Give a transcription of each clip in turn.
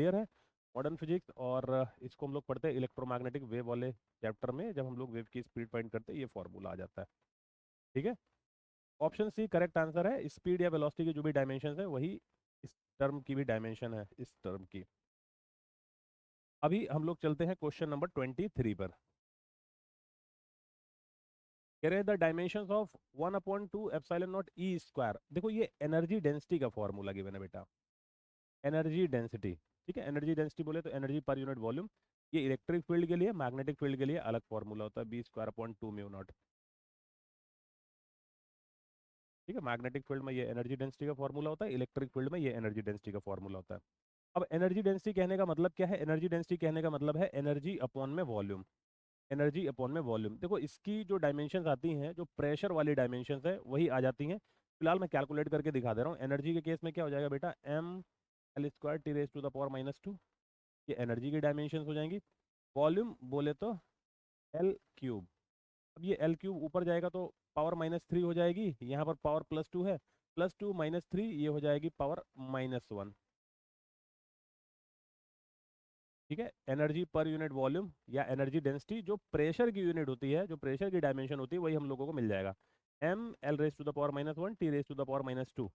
Clear है modern physics, और इसको हम लोग पढ़ते हैं इलेक्ट्रोमैग्नेटिक वेव वाले चैप्टर में, जब हम लोग वेव की स्पीड फाइंड करते हैं ये फॉर्मूला आ जाता है। ठीक है, ऑप्शन सी करेक्ट आंसर है। स्पीड या वेलोसिटी की जो भी डायमेंशन है वही इस टर्म की भी डायमेंशन है, इस टर्म की। अभी हम लोग चलते हैं क्वेश्चन नंबर 23 पर। कह रहे हैं the dimensions of 1/2 epsilon not E square. देखो ये एनर्जी डेंसिटी का फॉर्मूला गिवन है बेटा, एनर्जी डेंसिटी। ठीक है, एनर्जी डेंसिटी बोले तो एनर्जी पर यूनिट वॉल्यूम। ये इलेक्ट्रिक फील्ड के लिए, मैग्नेटिक फील्ड के लिए अलग फॉर्मूला होता है, b² 2 म्यू नॉट। ठीक है, मैग्नेटिक फील्ड में ये एनर्जी डेंसिटी का फॉर्मूला होता है, इलेक्ट्रिक फील्ड में ये एनर्जी डेंसिटी का फॉर्मूला होता है। अब एनर्जी डेंसिटी कहने का मतलब क्या है? एनर्जी डेंसिटी कहने का मतलब है एनर्जी अपॉन में वॉल्यूम। एनर्जी अपॉन में वॉल्यूम। देखो इसकी जो डायमेंशंस आती हैं, जो प्रेशर वाली डायमेंशंस है वही आ जाती हैं। फिलहाल मैं कैलकुलेट करके दिखा दे रहा हूँ। एनर्जी के केस में क्या हो जाएगा बेटा, m L² T⁻⁻², ये एनर्जी की डायमेंशंस हो जाएंगी। वॉल्यूम बोले तो L³। अब ये L³ ऊपर जाएगा तो पावर -3 हो जाएगी, यहाँ पर पावर +2 है, +2 -3 ये हो जाएगी पावर -1। ठीक है, एनर्जी पर यूनिट वॉल्यूम या एनर्जी डेंसिटी जो प्रेशर की यूनिट होती है, जो प्रेशर की डायमेंशन होती है, वही हम लोगों को मिल जाएगा, mL⁻⁻1 T⁻⁻²।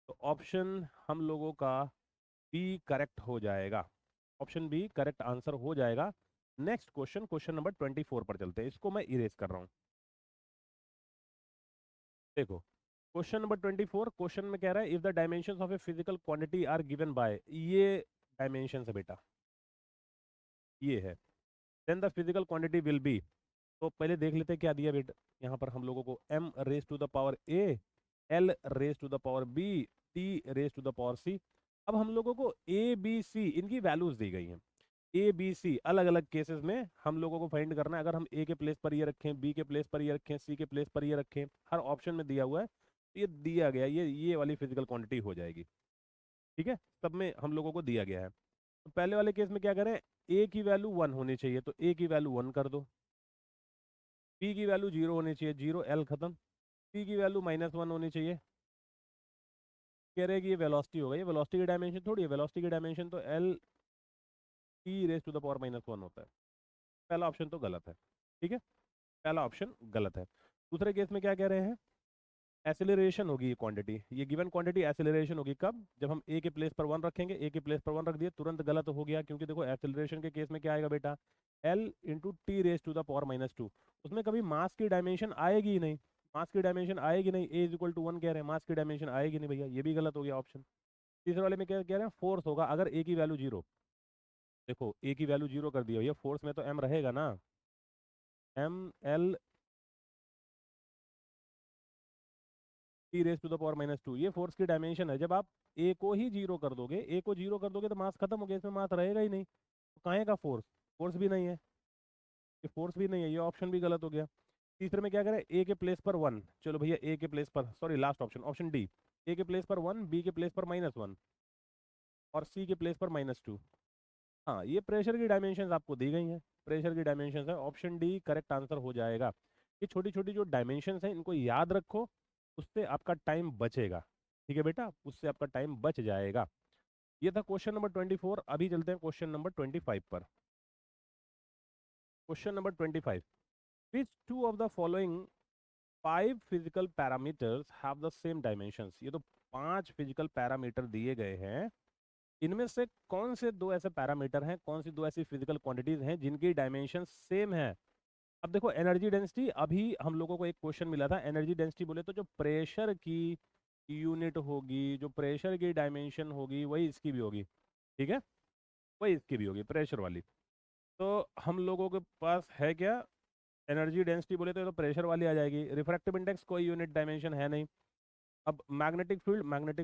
तो ऑप्शन हम लोगों का बी करेक्ट हो जाएगा, ऑप्शन बी करेक्ट आंसर हो जाएगा। नेक्स्ट क्वेश्चन, क्वेश्चन नंबर 24 पर चलते हैं। इसको मैं इरेज कर रहा हूँ। देखो क्वेश्चन नंबर 24, क्वेश्चन में कह रहा है if the dimensions of a physical quantity are given by, ये डायमेंशन है बेटा, ये है, then the physical quantity will be. तो पहले देख लेते हैं क्या दिया बेटा, यहाँ पर हम लोगों को m⁻⁴ L⁻⁵ T⁻⁴ अब हम लोगों को ए बी सी इनकी वैल्यूज दी गई हैं। ए बी सी अलग अलग केसेस में हम लोगों को फाइंड करना है। अगर हम ए के प्लेस पर ये रखें, बी के प्लेस पर ये रखें, सी के प्लेस पर ये रखें, हर ऑप्शन में दिया हुआ है, तो ये दिया गया, ये वाली फिजिकल क्वांटिटी हो जाएगी। ठीक है, सब में हम लोगों को दिया गया है। तो पहले वाले केस में क्या करें, ए की वैल्यू 1 होनी चाहिए, तो ए की वैल्यू 1 कर दो। बी की वैल्यू 0 होनी चाहिए, 0 L खत्म। सी की वैल्यू -1 होनी चाहिए। कह रहे हैं कि ये वेलोसिटी होगा, ये वेलोसिटी की डायमेंशन थोड़ी है, वेलोसिटी की डायमेंशन तो L⁻⁻1 होता है। पहला ऑप्शन तो गलत है। ठीक है, पहला ऑप्शन गलत है। दूसरे केस में क्या कह रहे हैं, एसिलरेशन होगी ये क्वांटिटी, ये गिवन क्वांटिटी एसिलरेशन होगी कब, जब हम ए के प्लेस पर 1 रखेंगे, ए के प्लेस पर 1 रख दिए, तुरंत गलत हो गया, क्योंकि देखो एसिलरेशन के केस में क्या आएगा बेटा, L into T raise to the power -2। उसमें कभी मास की डायमेंशन आएगी ही नहीं, मास की डायमेंशन आएगी नहीं, ए इज इक्वल टू 1 कह रहे हैं, मास की डायमेंशन आएगी नहीं भैया, ये भी गलत हो गया ऑप्शन। तीसरे वाले में क्या कह रहे हैं, फोर्स होगा अगर ए की वैल्यू 0, देखो ए की वैल्यू 0 कर दी भैया, फोर्स में तो एम रहेगा ना, M L T raise to the power -2, ये फोर्स की डायमेंशन है। जब आप ए को ही 0 कर दोगे, ए को 0 कर दोगे तो मास खत्म हो गया, इसमें मास रहेगा ही नहीं, तो कहाँ का फोर्स, फोर्स भी नहीं है, ये फोर्स भी नहीं है, ये ऑप्शन भी गलत हो गया। तीसरे में क्या करें, ए के प्लेस पर 1, चलो भैया ए के प्लेस पर, sorry last option, option D, A के प्लेस पर 1, बी के प्लेस पर -1 और सी के प्लेस पर -2। हाँ, ये प्रेशर की डायमेंशन आपको दी गई हैं, प्रेशर की डायमेंशन है, ऑप्शन डी करेक्ट आंसर हो जाएगा। ये छोटी छोटी जो डायमेंशन हैं इनको याद रखो, उससे आपका टाइम बचेगा, ठीक है बेटा, उससे आपका टाइम बच जाएगा। ये था क्वेश्चन नंबर 24। अभी चलते हैं क्वेश्चन नंबर 25 पर। Question number 25, which two of the following 5 physical parameters have the same dimensions. ये तो 5 फिजिकल पैरामीटर दिए गए हैं, इनमें से कौन से दो ऐसे पैरामीटर हैं, कौन सी दो ऐसी फिजिकल क्वांटिटीज हैं जिनकी डायमेंशन सेम है। अब देखो एनर्जी डेंसिटी, अभी हम लोगों को एक क्वेश्चन मिला था, एनर्जी डेंसिटी बोले तो जो प्रेशर की यूनिट होगी, जो प्रेशर की डायमेंशन होगी वही इसकी भी होगी, ठीक है, वही इसकी भी होगी प्रेशर वाली। तो हम लोगों के पास है क्या, एनर्जी डेंसिटी बोले तो ये तो प्रेशर वाली आ जाएगी, रिफ्रैक्टिव इंडेक्स कोई यूनिट डायमेंशन है नहीं। अब मैग्नेटिक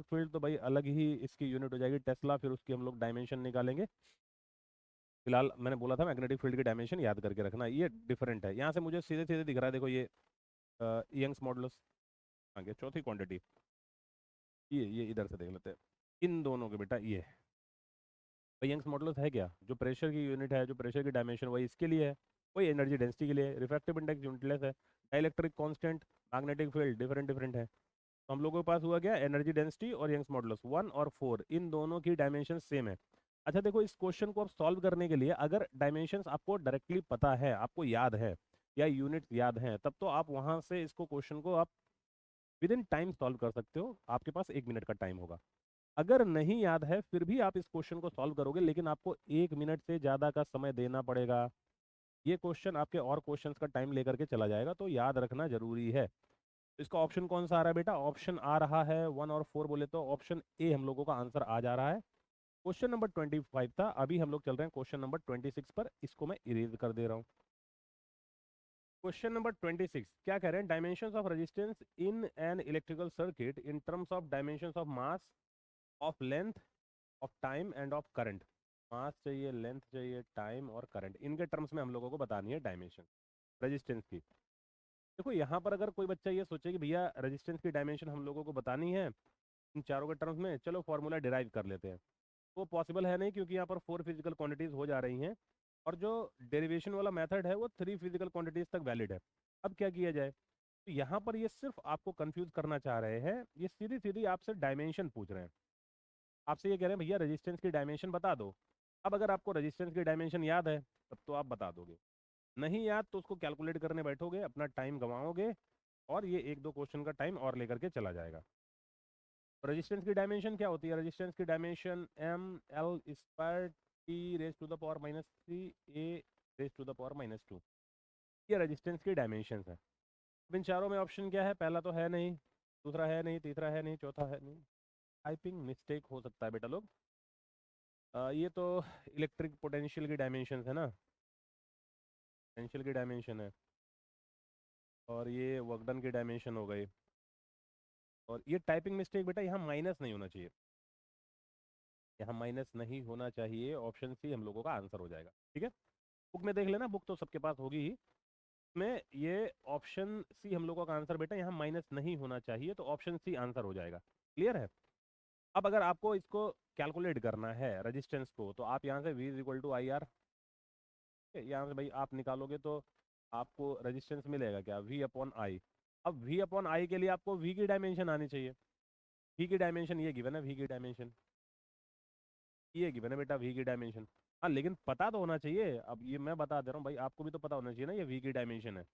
फील्ड तो भाई अलग ही इसकी यूनिट हो जाएगी टेस्ला, फिर उसकी हम लोग डायमेंशन निकालेंगे। फिलहाल मैंने बोला था मैग्नेटिक फील्ड की डायमेंशन याद करके रखना, ये डिफरेंट है, यहाँ से मुझे सीधे सीधे दिख रहा है, देखो ये यंग्स मॉडुलस आ गया, चौथी क्वांटिटी, ये इधर से देख लेते हैं, इन दोनों के बेटा ये यंग्स मॉडुलस है क्या, जो प्रेशर की यूनिट है, जो प्रेशर की डायमेंशन वही इसके लिए है, वही एनर्जी डेंसिटी के लिए, रिफ्रैक्टिव इंडेक्स यूनिटलेस है, dielectric constant, magnetic field different different है। तो हम लोगों के पास हुआ क्या, एनर्जी डेंसिटी और यंग्स मॉडुलस 1 और 4, इन दोनों की डायमेंशन सेम है। अच्छा देखो, इस क्वेश्चन को आप सॉल्व करने के लिए अगर डायमेंशंस आपको डायरेक्टली पता है, आपको याद है, या यूनिट्स याद हैं, तब तो आप वहां से इसको क्वेश्चन को आप विद इन टाइम सॉल्व कर सकते हो, आपके पास 1 मिनट का टाइम होगा। अगर नहीं याद है फिर भी आप इस क्वेश्चन को सॉल्व करोगे, लेकिन आपको 1 मिनट से ज़्यादा का समय देना पड़ेगा। ये क्वेश्चन आपके और क्वेश्चंस का टाइम लेकर के चला जाएगा, तो याद रखना जरूरी है। इसका ऑप्शन कौन सा आ रहा है बेटा, ऑप्शन आ रहा है 1 और 4, बोले तो ऑप्शन ए हम लोगों का आंसर आ जा रहा है। क्वेश्चन नंबर 25 था, अभी हम लोग चल रहे हैं क्वेश्चन नंबर 26 पर, इसको मैं इरेज कर दे रहा हूँ। क्वेश्चन नंबर 26 क्या कह रहे हैं, dimensions of resistance in an electrical circuit in terms of dimensions of mass, of length, of time and of current. Mass चाहिए, लेंथ चाहिए, टाइम और करंट, इनके टर्म्स में हम लोगों को बतानी है डायमेंशन रेजिस्टेंस की। देखो यहाँ पर अगर कोई बच्चा ये सोचे कि भैया रेजिस्टेंस की डायमेंशन हम लोगों को बतानी है इन चारों के टर्म्स में, चलो फॉर्मूला डिराइव कर लेते हैं, वो पॉसिबल है नहीं, क्योंकि यहाँ पर 4 फिजिकल क्वांटिटीज हो जा रही हैं, और जो डेरिवेशन वाला मेथड है वो 3 फिजिकल क्वांटिटीज तक वैलिड है। अब क्या किया जाए, तो यहाँ पर ये सिर्फ आपको कंफ्यूज करना चाह रहे हैं, ये सीधी सीधी आपसे डायमेंशन पूछ रहे हैं, आपसे ये कह रहे हैं भैया रेजिस्टेंस की डायमेंशन बता दो। अब अगर आपको रेजिस्टेंस की डायमेंशन याद है तब तो आप बता दोगे, नहीं याद तो उसको कैलकुलेट करने बैठोगे, अपना टाइम गंवाओगे, और ये 1-2 क्वेश्चन का टाइम और लेकर के चला जाएगा। रेजिस्टेंस की डायमेंशन क्या होती है, रेजिस्टेंस की dimension M L square T raise to the power -3 A raise to the power -2, ये रेजिस्टेंस की डायमेंशन है। अब इन चारों में ऑप्शन क्या है, पहला तो है नहीं, दूसरा है नहीं, तीसरा है नहीं, चौथा है नहीं, टाइपिंग मिस्टेक हो सकता है बेटा लोग। ये तो इलेक्ट्रिक पोटेंशियल की डायमेंशन है ना, पोटेंशियल की डायमेंशन है, और ये वर्क डन की डायमेंशन हो गई, और ये टाइपिंग मिस्टेक बेटा यहाँ माइनस नहीं होना चाहिए, यहाँ माइनस नहीं होना चाहिए, ऑप्शन सी हम लोगों का आंसर हो जाएगा, ठीक है। बुक में देख लेना, बुक तो सबके पास होगी ही, में ये ऑप्शन सी हम लोगों का आंसर बेटा, यहाँ माइनस नहीं होना चाहिए, तो ऑप्शन सी आंसर हो जाएगा, क्लियर है। अब अगर आपको इसको कैलकुलेट करना है रेजिस्टेंस को, तो आप यहाँ से V is equal to I R, यहाँ से भाई आप निकालोगे तो आपको रेजिस्टेंस मिलेगा क्या, V अपॉन आई। अब V अपॉन आई के लिए आपको V की डायमेंशन आनी चाहिए, V की डायमेंशन ये गिवन है, V की डायमेंशन ये गिवन है बेटा, V की डायमेंशन। हाँ लेकिन पता तो होना चाहिए, अब ये मैं बता दे रहा हूँ भाई, आपको भी तो पता होना चाहिए ना ये V की डायमेंशन है।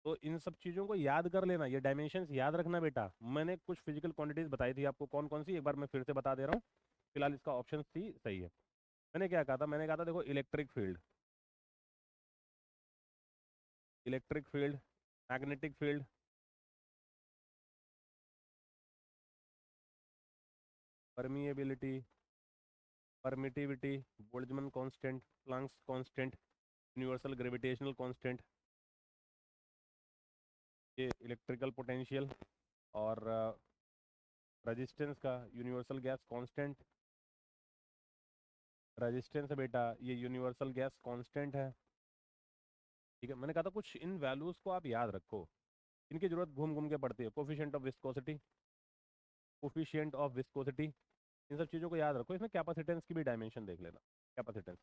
तो इन सब चीज़ों को याद कर लेना, ये डायमेंशंस याद रखना बेटा। मैंने कुछ फिजिकल क्वांटिटीज बताई थी आपको, कौन कौन सी, एक बार मैं फिर से बता दे रहा हूँ। फिलहाल इसका ऑप्शन सी सही है। मैंने क्या कहा था, मैंने कहा था देखो electric field, electric field, magnetic field, permeability, permittivity, Boltzmann constant, Planck's constant, universal gravitational constant, ये इलेक्ट्रिकल पोटेंशियल, और रेजिस्टेंस का यूनिवर्सल गैस कांस्टेंट, रेजिस्टेंस है बेटा, ये यूनिवर्सल गैस कांस्टेंट है। ठीक है, मैंने कहा था कुछ इन वैल्यूज को आप याद रखो, इनकी जरूरत घूम घूम के पड़ती है। Coefficient of viscosity, coefficient of viscosity, इन सब चीज़ों को याद रखो। इसमें कैपेसिटेंस की भी डायमेंशन देख लेना, कैपेसिटेंस,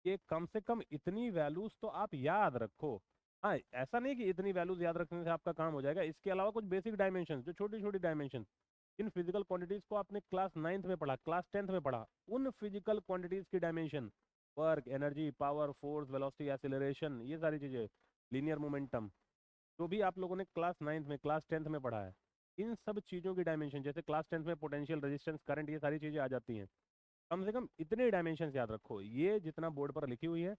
ये कम से कम इतनी वैल्यूज तो आप याद रखो। हाँ, ऐसा नहीं कि इतनी वैल्यूज याद रखने से आपका काम हो जाएगा, इसके अलावा कुछ बेसिक डायमेंशन, जो छोटी छोटी डायमेंशन, इन फिजिकल क्वांटिटीज को आपने क्लास 9th में पढ़ा, क्लास 10th में पढ़ा, उन फिजिकल क्वांटिटीज की dimension, work, energy, power, force, velocity, acceleration, ये सारी चीजें, लीनियर मोमेंटम, जो भी आप लोगों ने क्लास 9th में, क्लास 10th में पढ़ा है, इन सब चीज़ों की डायमेंशन, जैसे क्लास 10th में पोटेंशियल, रेजिस्टेंस, करंट, ये सारी चीज़ें आ जाती हैं। कम से कम इतने डायमेंशन याद रखो, ये जितना बोर्ड पर लिखी हुई है।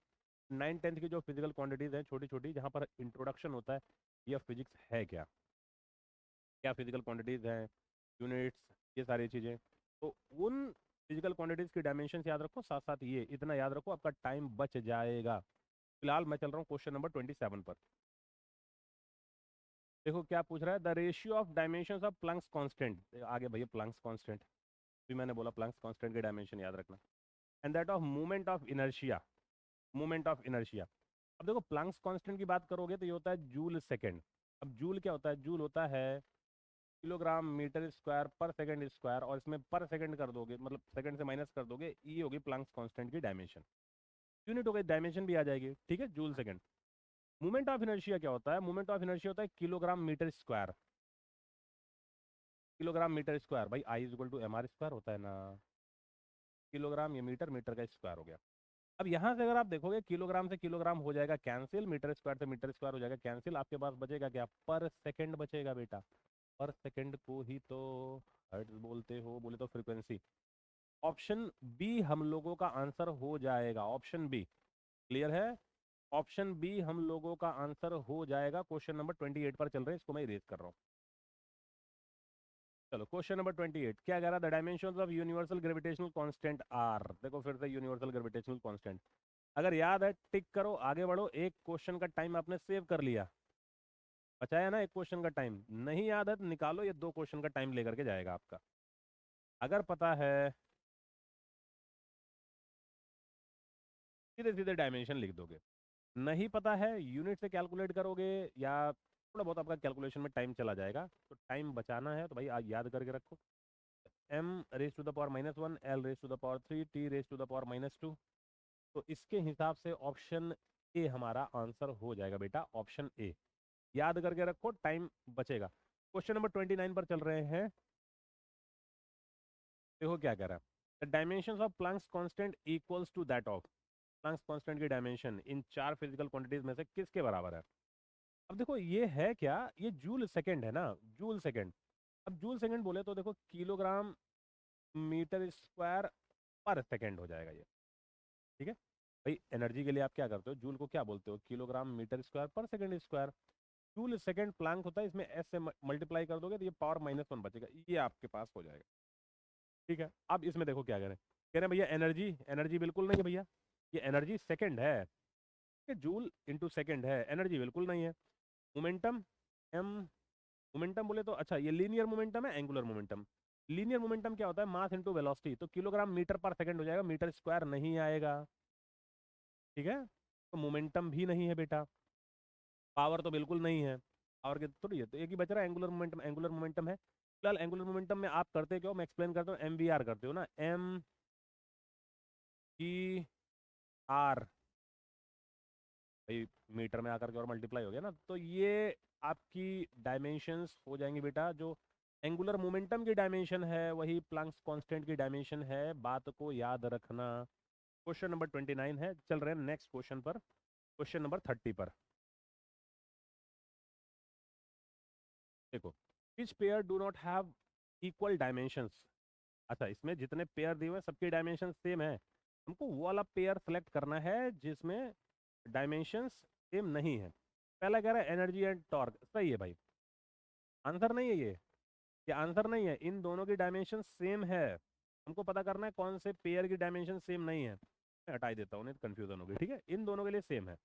9th 10th की जो फिजिकल क्वांटिटीज हैं छोटी छोटी, जहाँ पर इंट्रोडक्शन होता है, यह फिजिक्स है क्या, क्या फिजिकल क्वांटिटीज हैं, यूनिट्स, ये सारी चीज़ें, तो उन फिजिकल क्वांटिटीज की डायमेंशन याद रखो, साथ साथ ये इतना याद रखो, आपका टाइम बच जाएगा। फिलहाल मैं चल रहा हूँ क्वेश्चन नंबर 27 पर। देखो क्या पूछ रहा है, the ratio of dimension of Planck's constant, आगे भैया प्लैंक्स कांस्टेंट, भी मैंने बोला प्लैंक्स कांस्टेंट के डायमेंशन याद रखना, and that of movement of inertia, movement of inertia. अब देखो प्लैंक्स कांस्टेंट की बात करोगे तो ये होता है जूल सेकंड। अब जूल क्या होता है, जूल होता है किलोग्राम मीटर स्क्वायर पर सेकंड स्क्वायर, और इसमें पर सेकंड कर दोगे, मतलब सेकंड से माइनस कर दोगे, ये होगी प्लैंक्स कांस्टेंट की डायमेंशन। यूनिट हो गई, डायमेंशन भी आ जाएगी, ठीक है, joule second. Movement of inertia क्या होता है, मूवमेंट ऑफ इनर्शिया होता है kilogram metre square, kilogram metre square, भाई I is equal to M R square होता है ना, किलोग्राम ये मीटर, मीटर का स्क्वायर हो गया। अब यहाँ से अगर आप देखोगे, किलोग्राम से किलोग्राम हो जाएगा कैंसिल, मीटर स्क्वायर से मीटर स्क्वायर हो जाएगा कैंसिल, आपके पास बचेगा क्या, पर सेकंड बचेगा बेटा। पर सेकंड को ही तो हर्ट्ज बोलते हो, बोले तो फ्रीक्वेंसी। ऑप्शन बी हम लोगों का आंसर हो जाएगा, ऑप्शन बी, क्लियर है, ऑप्शन बी हम लोगों का आंसर हो जाएगा। क्वेश्चन नंबर 28 पर चल रहे हैं, इसको मैं इरेज कर रहा हूँ। चलो क्वेश्चन नंबर 28 क्या कह रहा है, the dimensions of universal gravitational constant are, देखो फिर से यूनिवर्सल ग्रेविटेशनल कांस्टेंट, अगर याद है टिक करो, आगे बढ़ो, एक क्वेश्चन का टाइम आपने सेव कर लिया, बचाया ना एक क्वेश्चन का टाइम, नहीं याद है तो निकालो, ये 2 क्वेश्चन का टाइम लेकर के जाएगा आपका। अगर पता है, सीधे सीधे डायमेंशन लिख दोगे, नहीं पता है यूनिट से कैलकुलेट करोगे, या थोड़ा बहुत आपका कैलकुलेशन में टाइम चला जाएगा, तो टाइम बचाना है तो भाई आज याद करके रखो, m raise to the power -1, l raise to the power 3, t raise to the power -2। तो इसके हिसाब से ऑप्शन ए हमारा आंसर हो जाएगा बेटा, ऑप्शन ए, याद करके रखो, टाइम बचेगा। क्वेश्चन नंबर 29 पर चल रहे हैं। देखो क्या कह रहा है, the dimensions of Planck's constant equals to that of, Planck's constant की डायमेंशन इन 4 फिजिकल क्वांटिटीज में से किसके बराबर है। अब देखो ये है क्या, ये जूल सेकंड है ना, जूल सेकंड। अब जूल सेकंड बोले तो देखो किलोग्राम मीटर स्क्वायर पर सेकंड हो जाएगा ये, ठीक है। भाई एनर्जी के लिए आप क्या करते हो, जूल को क्या बोलते हो, किलोग्राम मीटर स्क्वायर पर second square. Joule second Planck होता है, इसमें एस से मल्टीप्लाई कर दोगे तो ये पावर -1 बचेगा, ये आपके पास हो जाएगा, ठीक है। अब इसमें देखो क्या कह रहे हैं भैया, एनर्जी, एनर्जी बिल्कुल नहीं है भैया, ये एनर्जी सेकंड है, ये जूल इंटू सेकंड है, एनर्जी बिल्कुल नहीं है। मोमेंटम, एम, मोमेंटम बोले तो अच्छा ये लीनियर मोमेंटम है, एंगुलर मोमेंटम। लीनियर मोमेंटम क्या होता है, मास इंटू वेलोसिटी, तो किलोग्राम मीटर पर सेकंड हो जाएगा, मीटर स्क्वायर नहीं आएगा, ठीक है। तो मोमेंटम भी नहीं है बेटा, पावर तो बिल्कुल नहीं है, पावर के थोड़ी है, तो एक ही बच रहा है एंगुलर मोमेंटम, एंगुलर मोमेंटम है। फिलहाल एंगुलर मोमेंटम में आप करते क्यों, मैं एक्सप्लेन करता हूँ, MVR करते हो ना, MGR, भाई मीटर में आकर के और मल्टीप्लाई हो गया ना, तो ये आपकी डायमेंशंस हो जाएंगी बेटा, जो एंगुलर मोमेंटम की डायमेंशन है वही प्लैंक्स कांस्टेंट की डायमेंशन है, बात को याद रखना। क्वेश्चन नंबर 29 है, चल रहे हैं नेक्स्ट क्वेश्चन पर, क्वेश्चन नंबर 30 पर। देखो, which pair do not have equal dimensions. अच्छा, इसमें जितने पेयर दिए हुए हैं सबके डायमेंशन सेम है, हमको वो वाला पेयर सेलेक्ट करना है जिसमें डायमेंशंस सेम नहीं है। पहला कह रहा है एनर्जी एंड टॉर्क, सही है भाई, आंसर नहीं है ये आंसर नहीं है, इन दोनों की डायमेंशन सेम है। हमको पता करना है कौन से पेयर की डायमेंशन सेम नहीं है। मैं हटा ही देता हूँ, नहीं तो कंफ्यूजन होगी। ठीक है, इन दोनों के लिए सेम है।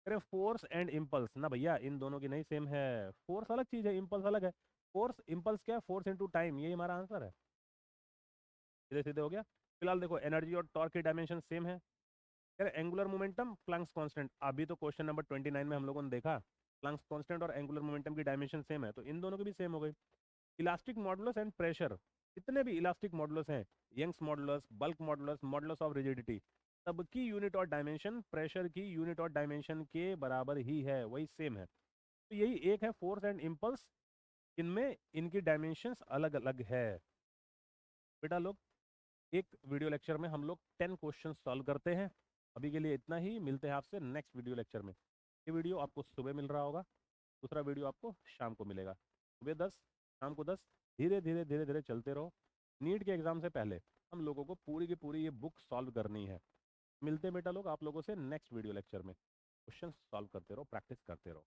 अरे फोर्स एंड इम्पल्स ना भैया, इन दोनों की नहीं सेम है। फोर्स अलग चीज है, इम्पल्स अलग है। फोर्स इम्पल्स क्या है, फोर्स इनटू टाइम, यही हमारा आंसर है। सीधे सीधे हो गया। फिलहाल देखो, एनर्जी और टॉर्क की डायमेंशन सेम है। यार एंगुलर मोमेंटम, प्लैंक्स कांस्टेंट, अभी तो क्वेश्चन नंबर 29 में हम लोगों ने देखा प्लैंक्स कांस्टेंट और एंगुलर मोमेंटम की डायमेंशन सेम है, तो इन दोनों की भी सेम हो गई। इलास्टिक मॉडुलस एंड प्रेशर, जितने भी इलास्टिक मॉडुलस हैं, Young's modulus, bulk modulus, modulus of rigidity, सबकी यूनिट और डायमेंशन प्रेशर की यूनिट और डायमेंशन के बराबर ही है, वही सेम है। तो यही एक है फोर्स एंड इम्पल्स, इनमें इनकी डायमेंशंस अलग अलग है। बेटा लोग, एक वीडियो लेक्चर में हम लोग 10 क्वेश्चन सॉल्व करते हैं। अभी के लिए इतना ही, मिलते हैं आपसे नेक्स्ट वीडियो लेक्चर में। ये वीडियो आपको सुबह मिल रहा होगा, दूसरा वीडियो आपको शाम को मिलेगा। सुबह 10, शाम को 10, धीरे धीरे धीरे धीरे चलते रहो। नीट के एग्जाम से पहले हम लोगों को पूरी की पूरी ये बुक सॉल्व करनी है। मिलते हैं बेटा लोग आप लोगों से नेक्स्ट वीडियो लेक्चर में। क्वेश्चन सॉल्व करते रहो, प्रैक्टिस करते रहो।